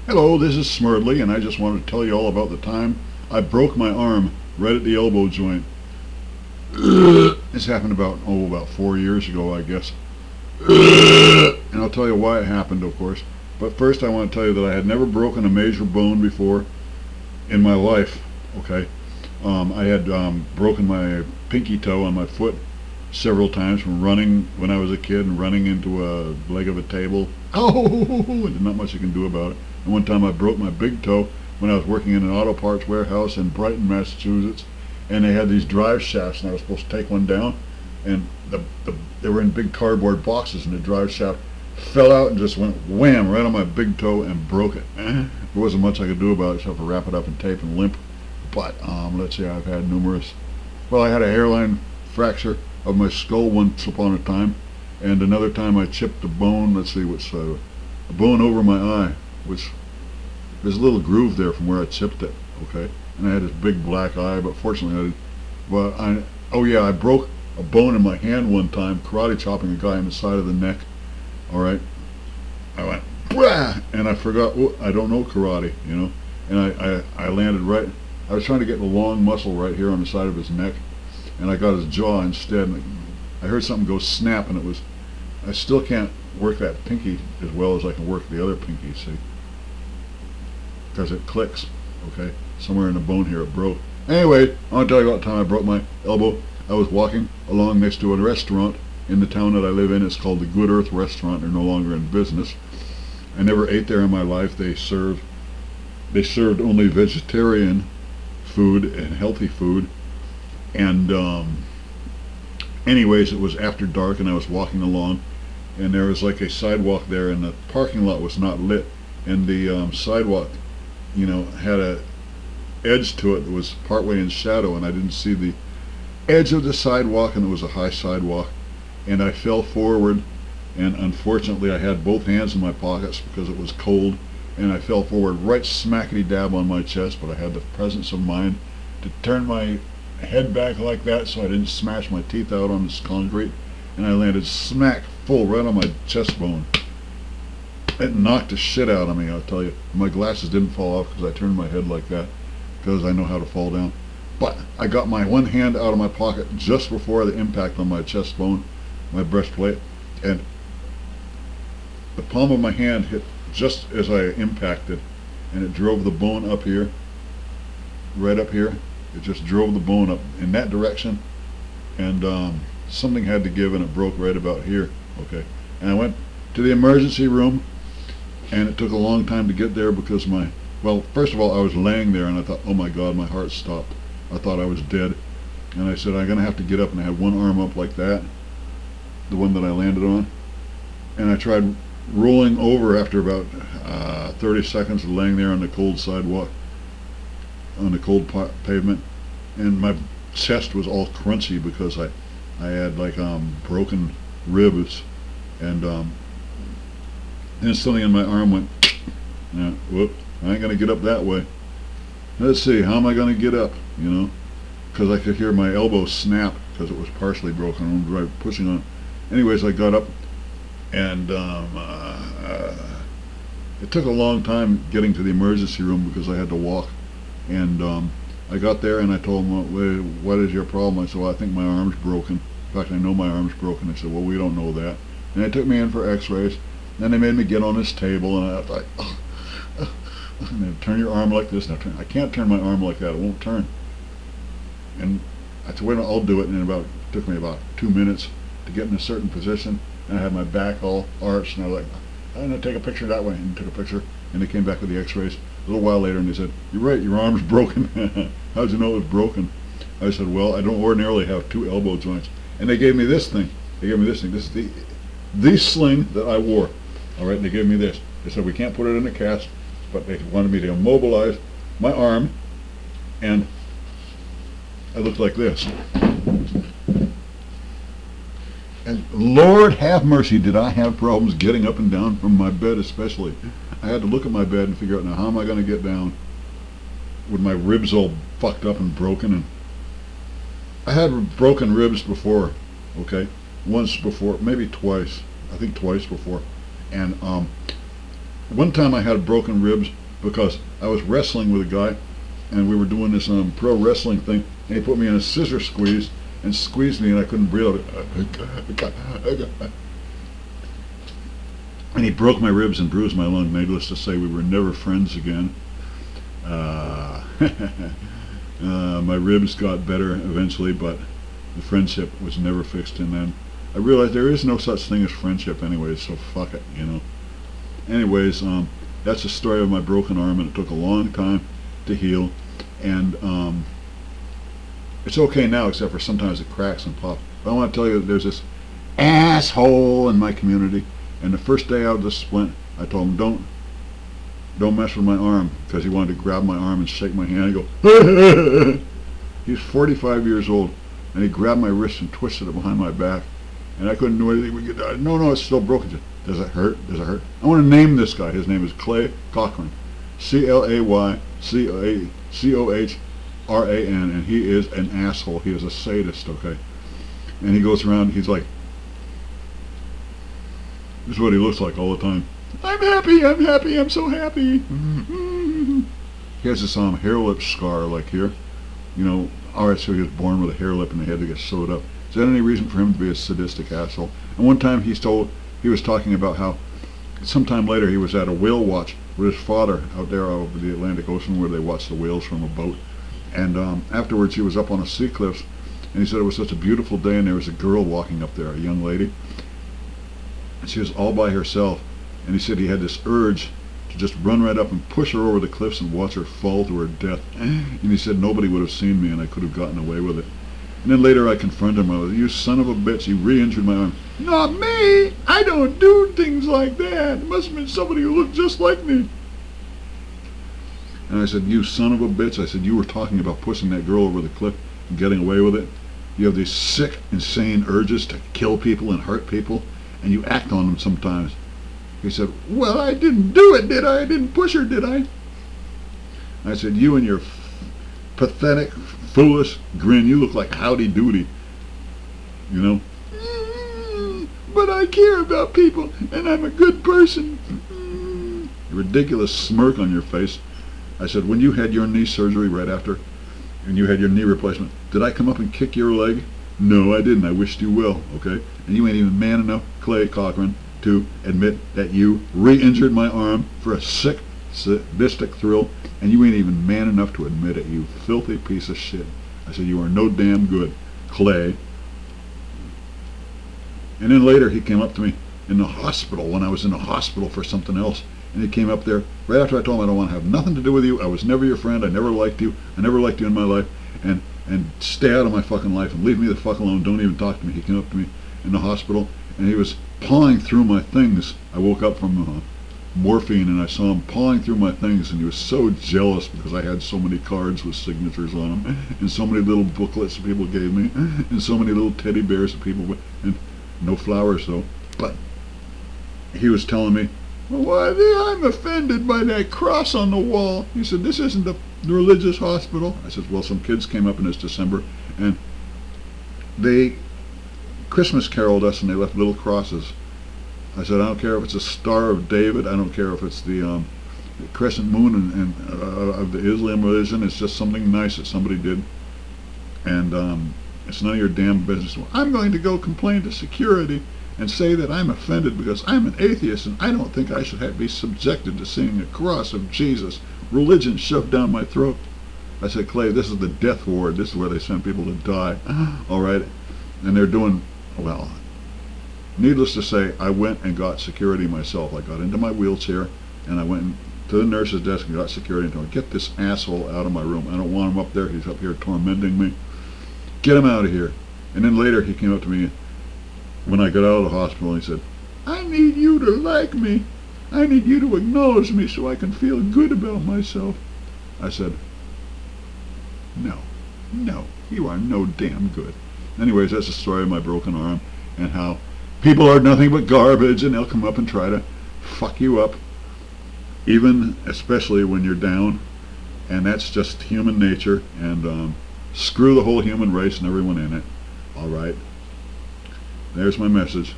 Hello, this is Smerdley, and I just wanted to tell you all about the time I broke my arm right at the elbow joint. This happened about 4 years ago, I guess. And I'll tell you why it happened, of course. But first I want to tell you that I had never broken a major bone before in my life, okay? I had broken my pinky toe on my foot several times from running when I was a kid and running into a leg of a table. Oh, there's not much you can do about it. And one time I broke my big toe when I was working in an auto parts warehouse in Brighton, Massachusetts, and they had these drive shafts, and I was supposed to take one down, and they were in big cardboard boxes, and the drive shaft fell out and just went wham right on my big toe and broke it. There wasn't much I could do about it except for wrap it up in tape and limp. But let's see, I've had numerous. Well, I had a hairline fracture of my skull once upon a time, and another time I chipped a bone. Let's see, what's a bone over my eye, which there's a little groove there from where I chipped it. Okay, and I had this big black eye, but fortunately I didn't. But oh yeah, I broke a bone in my hand one time karate chopping a guy in the side of the neck. All right, I went brah, and I forgot. Oh, I don't know karate, and I landed right. I was trying to get the long muscle right here on the side of his neck, and I got his jaw instead. And I heard something go snap, and it was. I still can't work that pinky as well as I can work the other pinky, see, because it clicks. Okay, somewhere in the bone here it broke. Anyway, I want to tell you about the time I broke my elbow. I was walking along next to a restaurant in the town that I live in. It's called the Good Earth Restaurant. They're no longer in business. I never ate there in my life. They served only vegetarian food and healthy food. And anyways, it was after dark, and I was walking along, and there was like a sidewalk there, and the parking lot was not lit, and the sidewalk, had a edge to it that was partway in shadow, and I didn't see the edge of the sidewalk, and it was a high sidewalk, and I fell forward, and unfortunately I had both hands in my pockets because it was cold, and I fell forward right smackety dab on my chest, but I had the presence of mind to turn my head back like that so I didn't smash my teeth out on this concrete, and I landed smack full right on my chest bone. It knocked the shit out of me, I'll tell you. My glasses didn't fall off because I turned my head like that, because I know how to fall down. But I got my one hand out of my pocket just before the impact on my chest bone, my breastplate, and the palm of my hand hit just as I impacted, and it drove the bone up here, right up here. It just drove the bone up in that direction, and something had to give, and it broke right about here. Okay, and I went to the emergency room, and it took a long time to get there because well, first of all, I was laying there, and I thought, oh my God, my heart stopped. I thought I was dead, and I said, I'm gonna have to get up, and I had one arm up like that, the one that I landed on, and I tried rolling over after about 30 seconds of laying there on the cold sidewalk, on the cold pavement, and my chest was all crunchy because I had like broken ribs, and then something in my arm went, whoop, I ain't gonna get up that way. Let's see, how am I gonna get up, because I could hear my elbow snap because it was partially broken. I was right pushing on. Anyways, I got up, and it took a long time getting to the emergency room because I had to walk, and I got there, and I told them, well, what is your problem? I said, well, I think my arm's broken. In fact, I know my arm's broken. They said, well, we don't know that. And they took me in for x-rays. Then they made me get on this table, and I thought, and they turn your arm like this. And I can't turn my arm like that. It won't turn. And I said, wait a minute, I'll do it. And it took me about 2 minutes to get in a certain position. And I had my back all arched, and I was like, I'm going to take a picture that way. And took a picture, and they came back with the x-rays a little while later, and they said, you're right, your arm's broken. How'd you know it was broken? I said, well, I don't ordinarily have two elbow joints. And they gave me this thing. They gave me this thing. This is the sling that I wore. All right, and they gave me this. They said, we can't put it in a cast, but they wanted me to immobilize my arm, and I looked like this. And Lord have mercy, did I have problems getting up and down from my bed especially. I had to look at my bed and figure out, now how am I going to get down with my ribs all fucked up and broken. And I had broken ribs before, okay? Once before, maybe twice. I think twice before. And One time I had broken ribs because I was wrestling with a guy, and we were doing this pro wrestling thing, and he put me in a scissor squeeze and squeezed me, and I couldn't breathe. And he broke my ribs and bruised my lung. Needless to say, we were never friends again. My ribs got better eventually, but the friendship was never fixed. And then I realized there is no such thing as friendship anyways, so fuck it, you know. Anyways, that's the story of my broken arm, and it took a long time to heal. And it's okay now, except for sometimes it cracks and pops. But I want to tell you that there's this asshole in my community, and the first day out of the splint, I told him, don't mess with my arm, because he wanted to grab my arm and shake my hand and go, he's 45 years old, and he grabbed my wrist and twisted it behind my back, and I couldn't do anything. No, it's still broken. Does it hurt? Does it hurt? I want to name this guy. His name is Clay Cochran, Claycochran, and he is an asshole. He is a sadist, okay? And he goes around, he's like, this is what he looks like all the time. I'm happy, I'm so happy. He has this hair lip scar, like here. You know, alright, so he was born with a hair lip and they had to get sewed up. Is that any reason for him to be a sadistic asshole? And one time he was talking about how sometime later he was at a whale watch with his father out there over the Atlantic Ocean where they watched the whales from a boat. And afterwards he was up on a sea cliffs, and he said it was such a beautiful day, and there was a girl walking up there, a young lady. And she was all by herself, and he said he had this urge to just run right up and push her over the cliffs and watch her fall to her death. And he said nobody would have seen me and I could have gotten away with it. And then later I confronted him. I was, you son of a bitch, you re-injured my arm. Not me! I don't do things like that. It must have been somebody who looked just like me. And I said, you son of a bitch. I said, you were talking about pushing that girl over the cliff and getting away with it. You have these sick, insane urges to kill people and hurt people, and you act on them sometimes. He said, well, I didn't do it, did I? I didn't push her, did I? I said, you and your pathetic, foolish grin, you look like Howdy Doody. You know? But I care about people, and I'm a good person. A ridiculous smirk on your face. I said, when you had your knee surgery right after, and you had your knee replacement, did I come up and kick your leg? No, I didn't. I wished you well, okay? And you ain't even man enough, Clay Cochran, to admit that you re-injured my arm for a sick, sadistic thrill, and you ain't even man enough to admit it, you filthy piece of shit. I said, you are no damn good, Clay. And then later he came up to me in the hospital when I was in the hospital for something else. And he came up there right after I told him I don't want to have nothing to do with you. I was never your friend. I never liked you. I never liked you in my life. And stay out of my fucking life and leave me the fuck alone. Don't even talk to me. He came up to me in the hospital and he was pawing through my things. I woke up from morphine and I saw him pawing through my things, and he was so jealous because I had so many cards with signatures on them and so many little booklets that people gave me and so many little teddy bears that people, and no flowers though. But he was telling me, well, I'm offended by that cross on the wall. He said, this isn't the religious hospital. I said, well, some kids came up in this December and they Christmas caroled us and they left little crosses. I said, I don't care if it's a Star of David. I don't care if it's the crescent moon of the Islam religion. It's just something nice that somebody did. And it's none of your damn business. Well, I'm going to go complain to security and say that I'm offended because I'm an atheist and I don't think I should be subjected to seeing a cross of Jesus, religion shoved down my throat. I said, Clay, this is the death ward. This is where they send people to die. All right. And they're doing, well, needless to say, I went and got security myself. I got into my wheelchair and I went to the nurse's desk and got security and told him, get this asshole out of my room. I don't want him up there. He's up here tormenting me. Get him out of here. And then later he came up to me when I got out of the hospital and he said, I need you to like me. I need you to acknowledge me so I can feel good about myself. I said, no, you are no damn good. Anyways, that's the story of my broken arm and how people are nothing but garbage and they'll come up and try to fuck you up, even especially when you're down, and that's just human nature, and screw the whole human race and everyone in it. All right, there's my message.